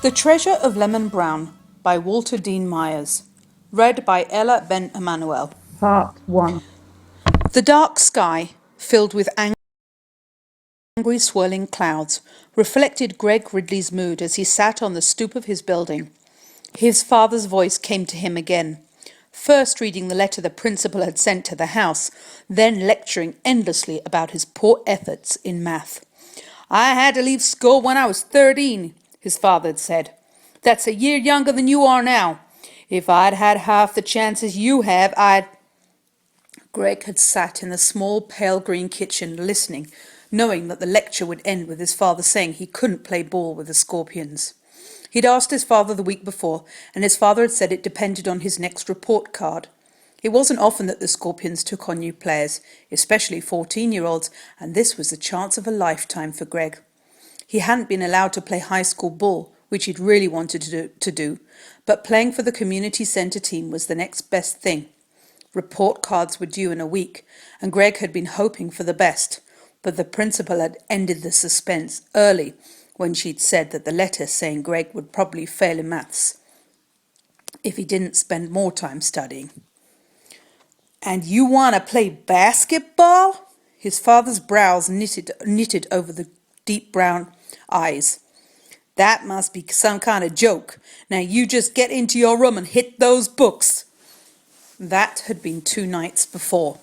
The Treasure of Lemon Brown by Walter Dean Myers. Read by Ella Ben Emanuel. Part 1. The dark sky, filled with angry swirling clouds, reflected Greg Ridley's mood as he sat on the stoop of his building. His father's voice came to him again, first reading the letter the principal had sent to the house, then lecturing endlessly about his poor efforts in math. "I had to leave school when I was 13, his father had said. "That's a year younger than you are now. If I'd had half the chances you have, I'd—" Greg had sat in the small pale green kitchen listening, knowing that the lecture would end with his father saying he couldn't play ball with the Scorpions. He'd asked his father the week before, and his father had said it depended on his next report card. It wasn't often that the Scorpions took on new players, especially 14-year-olds, and this was the chance of a lifetime for Greg. He hadn't been allowed to play high school ball, which he'd really wanted to do, but playing for the community centre team was the next best thing. Report cards were due in a week, and Greg had been hoping for the best, but the principal had ended the suspense early when she'd said that the letter saying Greg would probably fail in maths if he didn't spend more time studying. "And you want to play basketball?" His father's brows knitted over the deep brown eyes. "That must be some kind of joke. Now you just get into your room and hit those books." That had been 2 nights before.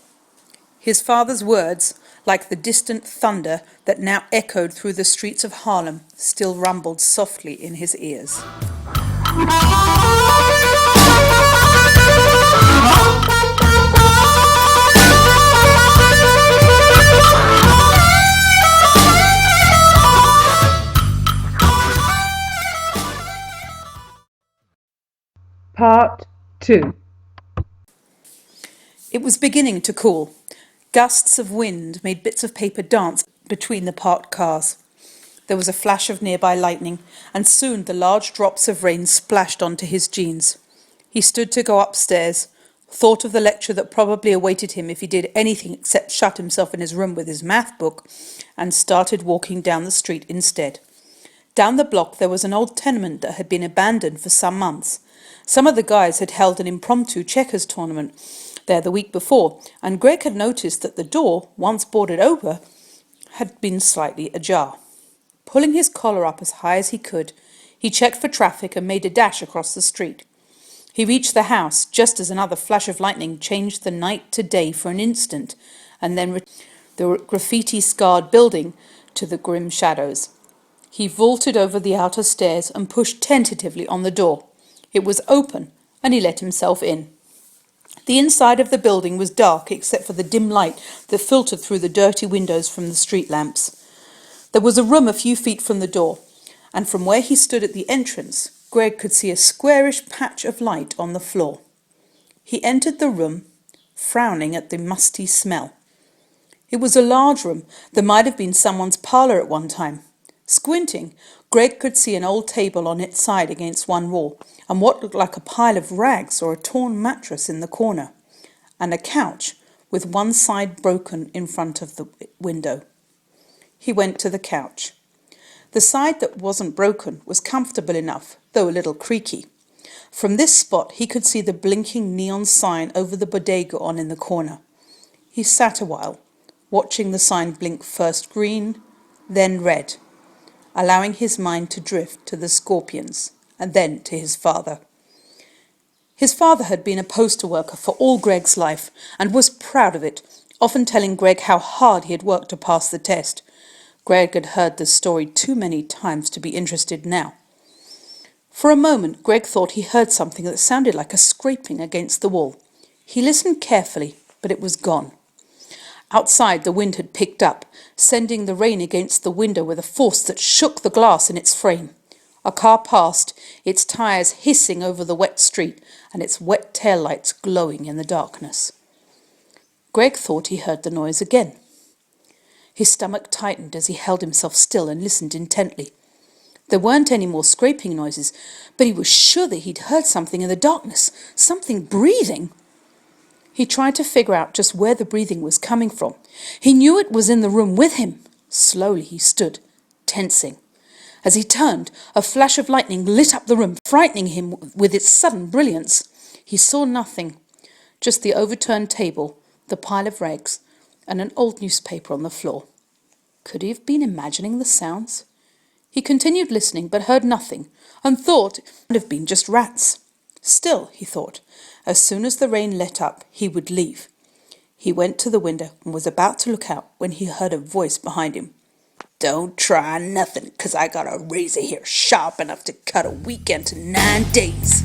His father's words, like the distant thunder that now echoed through the streets of Harlem, still rumbled softly in his ears. Part 2. It was beginning to cool. Gusts of wind made bits of paper dance between the parked cars. There was a flash of nearby lightning, and soon the large drops of rain splashed onto his jeans. He stood to go upstairs, thought of the lecture that probably awaited him if he did anything except shut himself in his room with his math book, and started walking down the street instead. Down the block there was an old tenement that had been abandoned for some months. Some of the guys had held an impromptu checkers tournament there the week before, and Greg had noticed that the door, once boarded over, had been slightly ajar. Pulling his collar up as high as he could, he checked for traffic and made a dash across the street. He reached the house just as another flash of lightning changed the night to day for an instant, and then the graffiti-scarred building to the grim shadows. He vaulted over the outer stairs and pushed tentatively on the door. It was open, and he let himself in. The inside of the building was dark except for the dim light that filtered through the dirty windows from the street lamps. There was a room a few feet from the door, and from where he stood at the entrance, Greg could see a squarish patch of light on the floor. He entered the room, frowning at the musty smell. It was a large room that might have been someone's parlour at one time. Squinting, Greg could see an old table on its side against one wall, and what looked like a pile of rags or a torn mattress in the corner, and a couch with one side broken in front of the window. He went to the couch. The side that wasn't broken was comfortable enough, though a little creaky. From this spot he could see the blinking neon sign over the bodega on in the corner. He sat a while, watching the sign blink first green, then red, allowing his mind to drift to the Scorpions, and then to his father. His father had been a postal worker for all Greg's life, and was proud of it, often telling Greg how hard he had worked to pass the test. Greg had heard the story too many times to be interested now. For a moment, Greg thought he heard something that sounded like a scraping against the wall. He listened carefully, but it was gone. Outside, the wind had picked up, sending the rain against the window with a force that shook the glass in its frame. A car passed, its tyres hissing over the wet street, and its wet taillights glowing in the darkness. Greg thought he heard the noise again. His stomach tightened as he held himself still and listened intently. There weren't any more scraping noises, but he was sure that he'd heard something in the darkness, something breathing. He tried to figure out just where the breathing was coming from. He knew it was in the room with him. Slowly he stood, tensing. As he turned, a flash of lightning lit up the room, frightening him with its sudden brilliance. He saw nothing, just the overturned table, the pile of rags, and an old newspaper on the floor. Could he have been imagining the sounds? He continued listening, but heard nothing, and thought it might have been just rats. Still, he thought, as soon as the rain let up, he would leave. He went to the window and was about to look out when he heard a voice behind him. "Don't try nothing, 'cause I got a razor here sharp enough to cut a week into 9 days.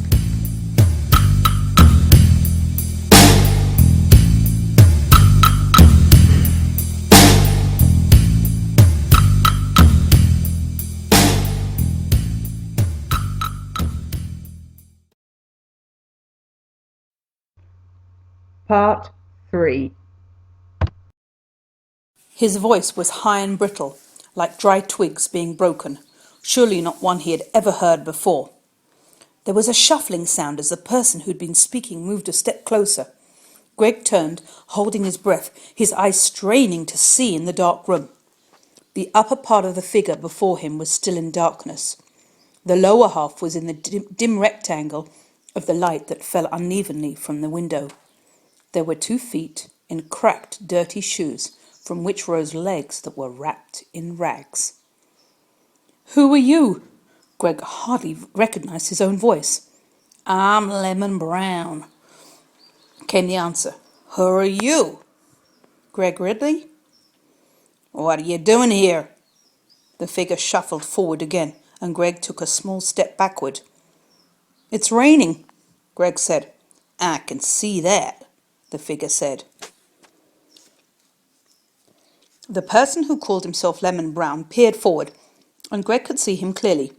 Part 3. His voice was high and brittle, like dry twigs being broken, surely not one he had ever heard before. There was a shuffling sound as the person who'd been speaking moved a step closer. Greg turned, holding his breath, his eyes straining to see in the dark room. The upper part of the figure before him was still in darkness. The lower half was in the dim rectangle of the light that fell unevenly from the window. There were 2 feet in cracked, dirty shoes, from which rose legs that were wrapped in rags. "Who are you?" Greg hardly recognized his own voice. "I'm Lemon Brown," came the answer. "Who are you?" "Greg Ridley." "What are you doing here?" The figure shuffled forward again, and Greg took a small step backward. "It's raining," Greg said. "I can see that," the figure said. The person who called himself Lemon Brown peered forward, and Greg could see him clearly.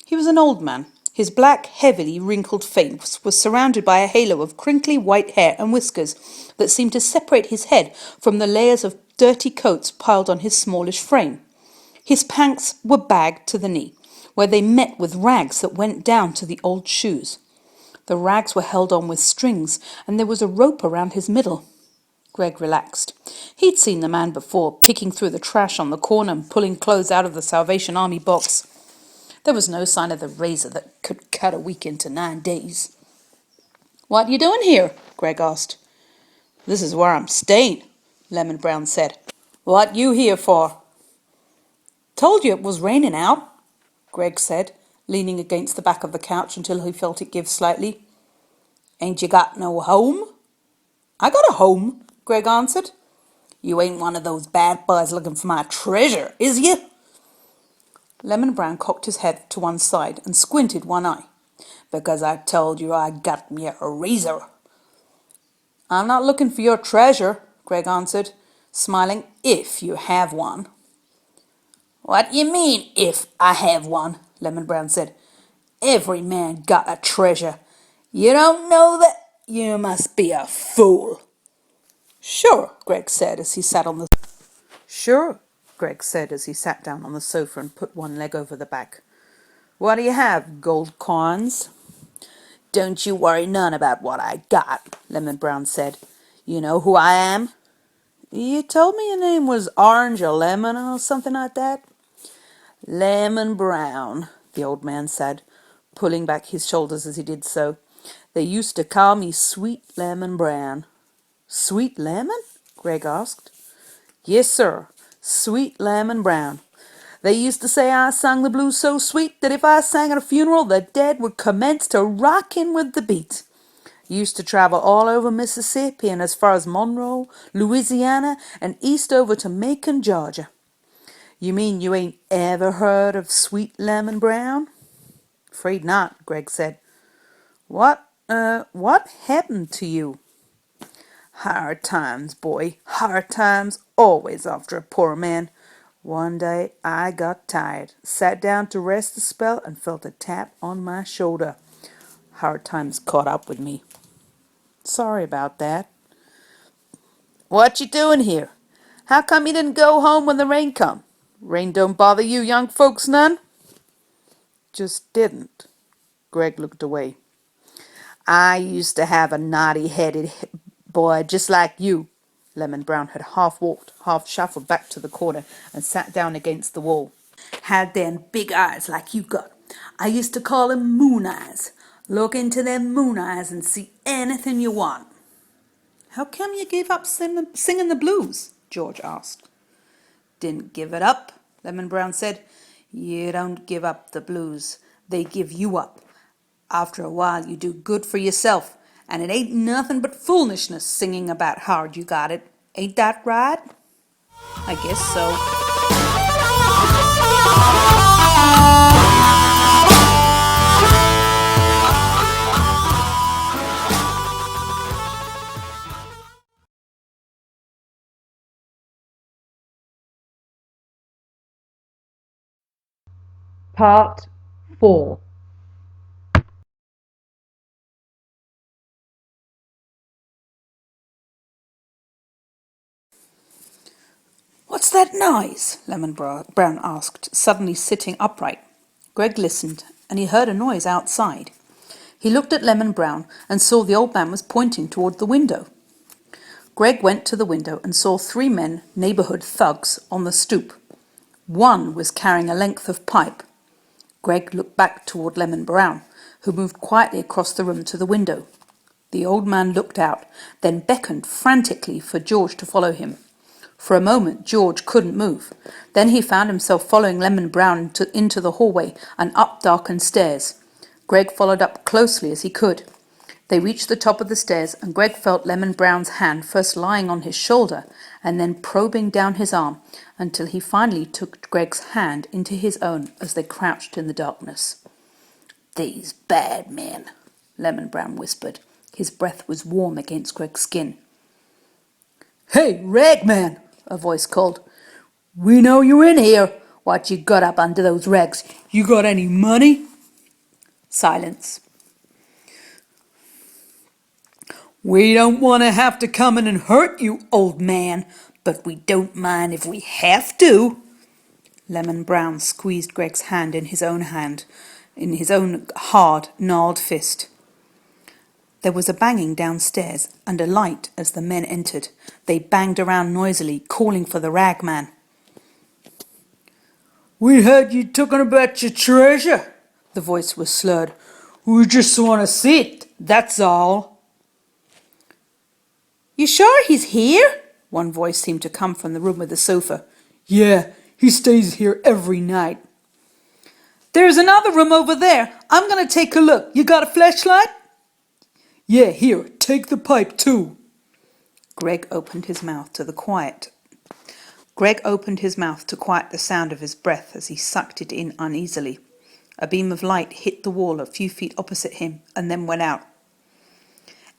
He was an old man. His black, heavily wrinkled face was surrounded by a halo of crinkly white hair and whiskers that seemed to separate his head from the layers of dirty coats piled on his smallish frame. His pants were bagged to the knee, where they met with rags that went down to the old shoes. The rags were held on with strings, and there was a rope around his middle. Greg relaxed. He'd seen the man before, picking through the trash on the corner and pulling clothes out of the Salvation Army box. There was no sign of the razor that could cut a week into 9 days. "What are you doing here?" Greg asked. "This is where I'm staying," Lemon Brown said. "What you here for?" "Told you it was raining out," Greg said, leaning against the back of the couch until he felt it give slightly. "Ain't you got no home?" "I got a home," Greg answered. "You ain't one of those bad boys looking for my treasure, is you?" Lemon Brown cocked his head to one side and squinted one eye. "Because I told you I got me a razor." "I'm not looking for your treasure," Greg answered, smiling, "if you have one." "What you mean, if I have one?" Lemon Brown said. "Every man got a treasure. You don't know that? You must be a fool." "Sure," Greg said as he sat on the Sure, Greg said as he sat down on the sofa and put one leg over the back. "What do you have, gold coins?" "Don't you worry none about what I got," Lemon Brown said. "You know who I am?" "You told me your name was Orange or Lemon or something like that." "Lemon Brown," the old man said, pulling back his shoulders as he did so. "They used to call me Sweet Lemon Brown." "Sweet Lemon?" Greg asked. "Yes, sir, Sweet Lemon Brown. They used to say I sung the blues so sweet that if I sang at a funeral, the dead would commence to rockin' with the beat. Used to travel all over Mississippi and as far as Monroe, Louisiana, and east over to Macon, Georgia." "You mean you ain't ever heard of Sweet Lemon Brown?" "Afraid not," Greg said. What happened to you?" "Hard times, boy, hard times always after a poor man. One day I got tired, sat down to rest a spell, and felt a tap on my shoulder. Hard times caught up with me." "Sorry about that." "What you doing here? How come you didn't go home when the rain come? Rain don't bother you young folks none?" "Just didn't." Greg looked away. "I used to have a naughty-headed boy just like you." Lemon Brown had half walked, half shuffled back to the corner and sat down against the wall. Had them big eyes like you got. I used to call 'em moon eyes. Look into them moon eyes and see anything you want. How come you gave up singing the blues? George asked. Didn't give it up, Lemon Brown said. You don't give up the blues. They give you up. After a while you do good for yourself, and it ain't nothing but foolishness singing about how hard you got it. Ain't that right? I guess so. Part 4. What's that noise? Lemon Brown asked, suddenly sitting upright. Greg listened, and he heard a noise outside. He looked at Lemon Brown and saw the old man was pointing toward the window. Greg went to the window and saw 3 men, neighbourhood thugs, on the stoop. One was carrying a length of pipe. Greg looked back toward Lemon Brown, who moved quietly across the room to the window. The old man looked out, then beckoned frantically for George to follow him. For a moment George couldn't move. Then he found himself following Lemon Brown into the hallway and up darkened stairs. Greg followed up closely as he could. They reached the top of the stairs, and Greg felt Lemon Brown's hand first lying on his shoulder and then probing down his arm until he finally took Greg's hand into his own as they crouched in the darkness. "These bad men," Lemon Brown whispered. His breath was warm against Greg's skin. "Hey, ragman," a voice called. "We know you're in here. What you got up under those rags? You got any money?" Silence. "We don't want to have to come in and hurt you, old man, but we don't mind if we have to." Lemon Brown squeezed Greg's hand, in his own hard, gnarled fist. There was a banging downstairs and a light as the men entered. They banged around noisily, calling for the ragman. "We heard you talking about your treasure." The voice was slurred. "We just want to see it, that's all." "You sure he's here?" One voice seemed to come from the room with the sofa. "Yeah, he stays here every night." "There's another room over there. I'm going to take a look. You got a flashlight?" "Yeah, here, take the pipe too." Greg opened his mouth to quiet the sound of his breath as he sucked it in uneasily. A beam of light hit the wall a few feet opposite him and then went out.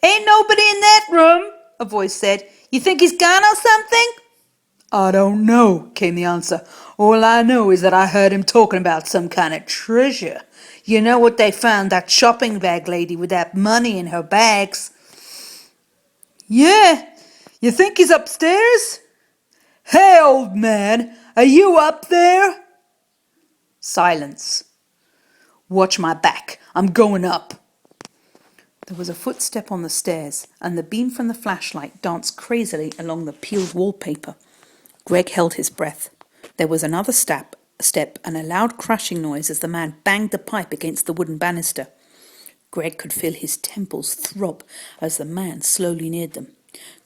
"Ain't nobody in that room," a voice said. "You think he's gone or something?" "I don't know," came the answer. "All I know is that I heard him talking about some kind of treasure. You know what they found that shopping bag lady with that money in her bags?" "Yeah. You think he's upstairs?" "Hey, old man, are you up there?" Silence. "Watch my back. I'm going up." There was a footstep on the stairs, and the beam from the flashlight danced crazily along the peeled wallpaper. Greg held his breath. There was another step and a loud crashing noise as the man banged the pipe against the wooden banister. Greg could feel his temples throb as the man slowly neared them.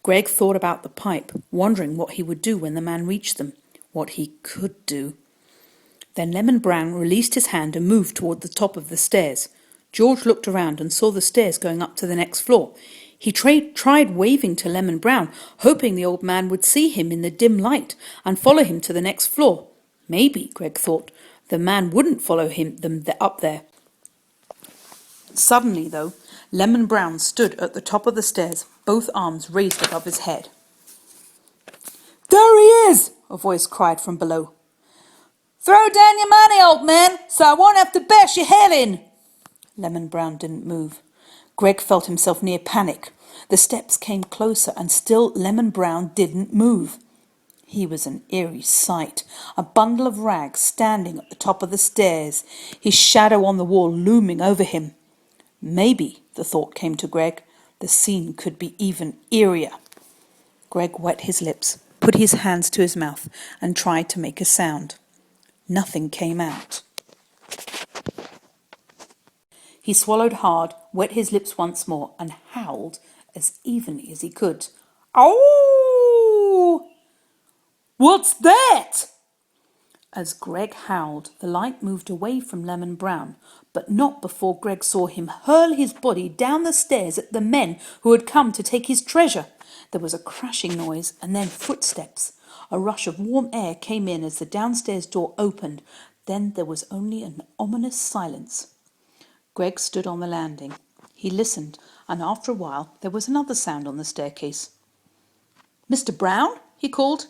Greg thought about the pipe, wondering what he would do when the man reached them, what he could do. Then Lemon Brown released his hand and moved toward the top of the stairs. George looked around and saw the stairs going up to the next floor. He tried waving to Lemon Brown, hoping the old man would see him in the dim light and follow him to the next floor. Maybe, Greg thought, the man wouldn't follow them up there. Suddenly, though, Lemon Brown stood at the top of the stairs, both arms raised above his head. "There he is!" a voice cried from below. "Throw down your money, old man, so I won't have to bash your head in." Lemon Brown didn't move. Greg felt himself near panic. The steps came closer, and still Lemon Brown didn't move. He was an eerie sight, a bundle of rags standing at the top of the stairs, his shadow on the wall looming over him. Maybe, the thought came to Greg, the scene could be even eerier. Greg wet his lips, put his hands to his mouth, and tried to make a sound. Nothing came out. He swallowed hard, wet his lips once more, and howled as evenly as he could. "Ow! What's that?" As Greg howled, the light moved away from Lemon Brown, but not before Greg saw him hurl his body down the stairs at the men who had come to take his treasure. There was a crashing noise and then footsteps. A rush of warm air came in as the downstairs door opened. Then there was only an ominous silence. Greg stood on the landing. He listened, and after a while there was another sound on the staircase. "Mr. Brown?" he called.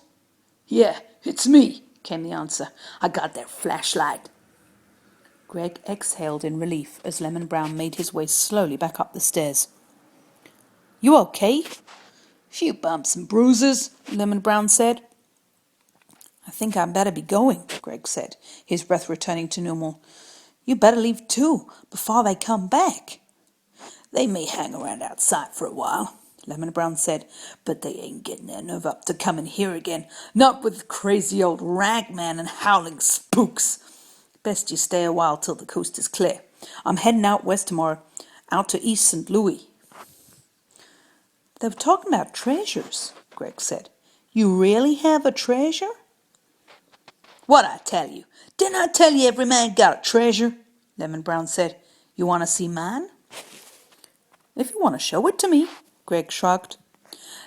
"Yeah, it's me," came the answer. "I got that flashlight." Greg exhaled in relief as Lemon Brown made his way slowly back up the stairs. "You okay?" "Few bumps and bruises," Lemon Brown said. "I think I'd better be going," Greg said, his breath returning to normal. "You better leave too, before they come back." "They may hang around outside for a while," Lemon Brown said, "but they ain't getting their nerve up to come in here again, not with crazy old ragman and howling spooks. Best you stay a while till the coast is clear. I'm heading out west tomorrow, out to East St. Louis." "They were talking about treasures," Greg said. "You really have a treasure?" "What'd I tell you? Didn't I tell you every man got a treasure?" Lemon Brown said. "You want to see mine?" "If you want to show it to me," Greg shrugged.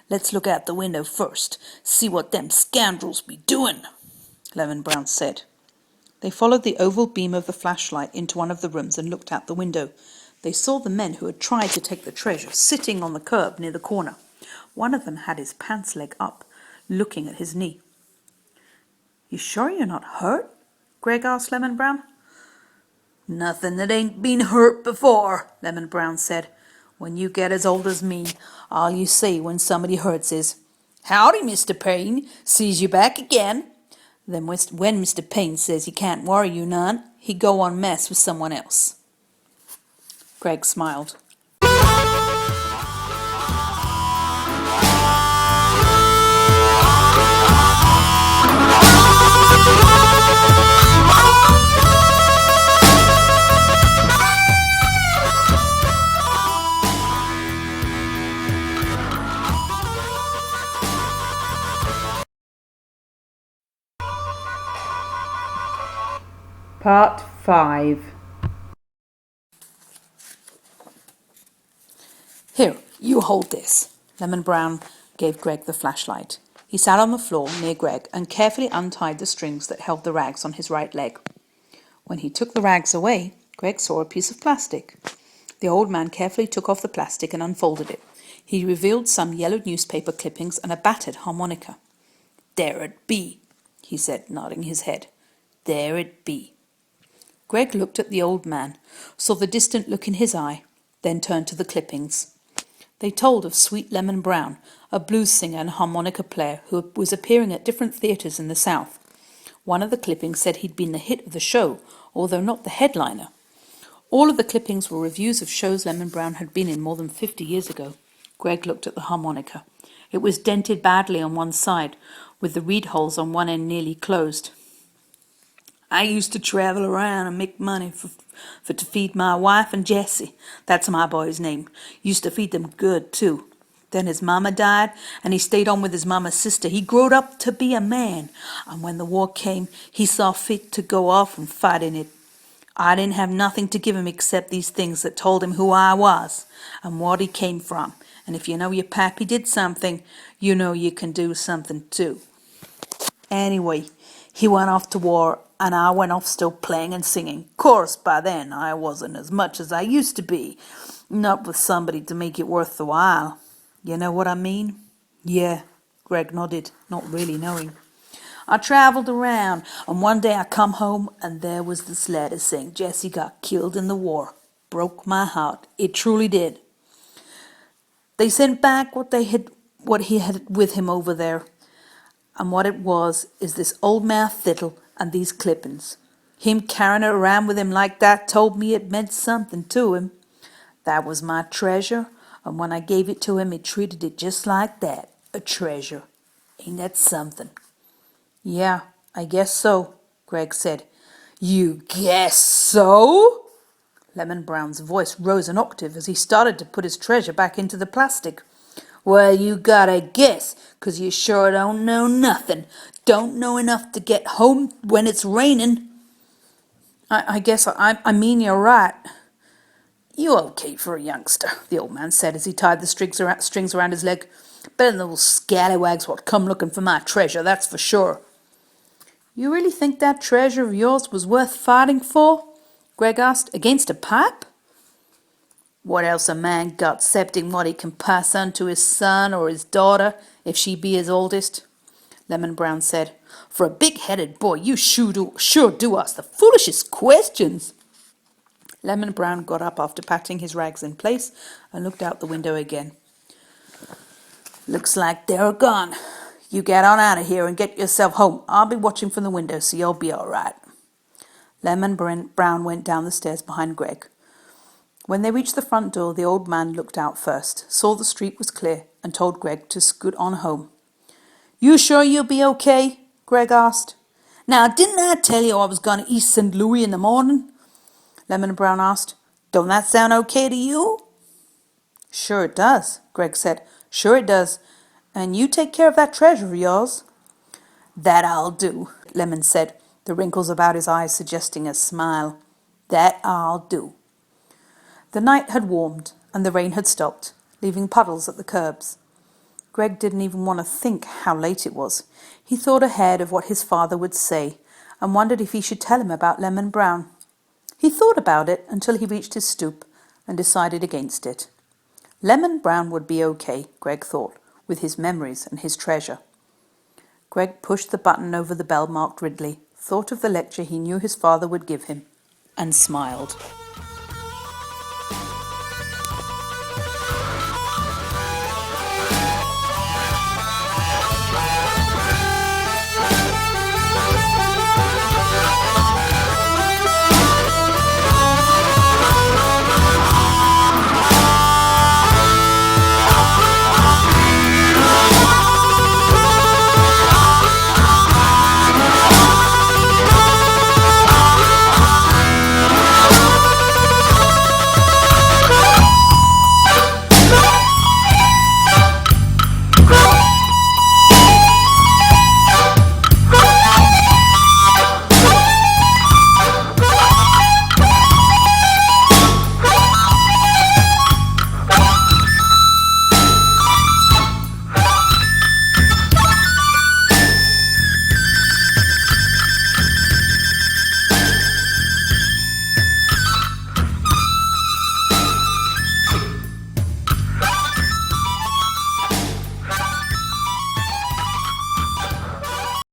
"Let's look out the window first, see what them scoundrels be doing," Lemon Brown said. They followed the oval beam of the flashlight into one of the rooms and looked out the window. They saw the men who had tried to take the treasure sitting on the curb near the corner. One of them had his pants leg up, looking at his knee. "You sure you're not hurt?" Greg asked Lemon Brown. "Nothing that ain't been hurt before," Lemon Brown said. "When you get as old as me, all you say when somebody hurts is, 'Howdy, Mr. Payne, sees you back again.' Then when Mr. Payne says he can't worry you none, he go on mess with someone else." Greg smiled. Part 5. "Here, you hold this." Lemon Brown gave Greg the flashlight. He sat on the floor near Greg and carefully untied the strings that held the rags on his right leg. When he took the rags away, Greg saw a piece of plastic. The old man carefully took off the plastic and unfolded it. He revealed some yellowed newspaper clippings and a battered harmonica. "There it be," he said, nodding his head. "There it be." Greg looked at the old man, saw the distant look in his eye, then turned to the clippings. They told of Sweet Lemon Brown, a blues singer and harmonica player who was appearing at different theatres in the South. One of the clippings said he'd been the hit of the show, although not the headliner. All of the clippings were reviews of shows Lemon Brown had been in more than 50 years ago. Greg looked at the harmonica. It was dented badly on one side, with the reed holes on one end nearly closed. "I used to travel around and make money for to feed my wife and Jesse. That's my boy's name. Used to feed them good, too. Then his mama died, and he stayed on with his mama's sister. He growed up to be a man, and when the war came, he saw fit to go off and fight in it. I didn't have nothing to give him except these things that told him who I was and what he came from. And if you know your pappy did something, you know you can do something too. Anyway, he went off to war, and I went off still playing and singing. Course, by then I wasn't as much as I used to be, not with somebody to make it worth the while. You know what I mean?" "Yeah," Greg nodded, not really knowing. "I travelled around, and one day I come home, and there was this letter saying Jesse got killed in the war. Broke my heart. It truly did. They sent back what he had with him over there, and what it was is this old mouth thistle and these clippings. Him carrying it around with him like that told me it meant something to him. That was my treasure, and when I gave it to him, he treated it just like that, a treasure. Ain't that something?" "Yeah, I guess so." Greg said. You guess so? Lemon Brown's voice rose an octave as he started to put his treasure back into the plastic. Well, you gotta guess, 'cause you sure don't know nothing. Don't know enough to get home when it's raining. I guess I mean you're right. You okay for a youngster, the old man said as he tied the strings around his leg. Better than those scallywags what come looking for my treasure, that's for sure. You really think that treasure of yours was worth fighting for? Greg asked. Against a pipe? What else a man got excepting what he can pass on to his son or his daughter, if she be his oldest? Lemon Brown said. For a big-headed boy, you sure do ask the foolishest questions. Lemon Brown got up after patting his rags in place and looked out the window again. Looks like they're gone. You get on out of here and get yourself home. I'll be watching from the window, so you'll be all right. Lemon Brown went down the stairs behind Greg. When they reached the front door, the old man looked out first, saw the street was clear, and told Greg to scoot on home. You sure you'll be okay? Greg asked. Now, didn't I tell you I was going to East St. Louis in the morning? Lemon Brown asked. Don't that sound okay to you? Sure it does, Greg said. Sure it does. And you take care of that treasure of yours. That I'll do, Lemon said, the wrinkles about his eyes suggesting a smile. That I'll do. The night had warmed and the rain had stopped, leaving puddles at the curbs. Greg didn't even want to think how late it was. He thought ahead of what his father would say and wondered if he should tell him about Lemon Brown. He thought about it until he reached his stoop and decided against it. Lemon Brown would be okay, Greg thought, with his memories and his treasure. Greg pushed the button over the bell marked Ridley, thought of the lecture he knew his father would give him, and smiled.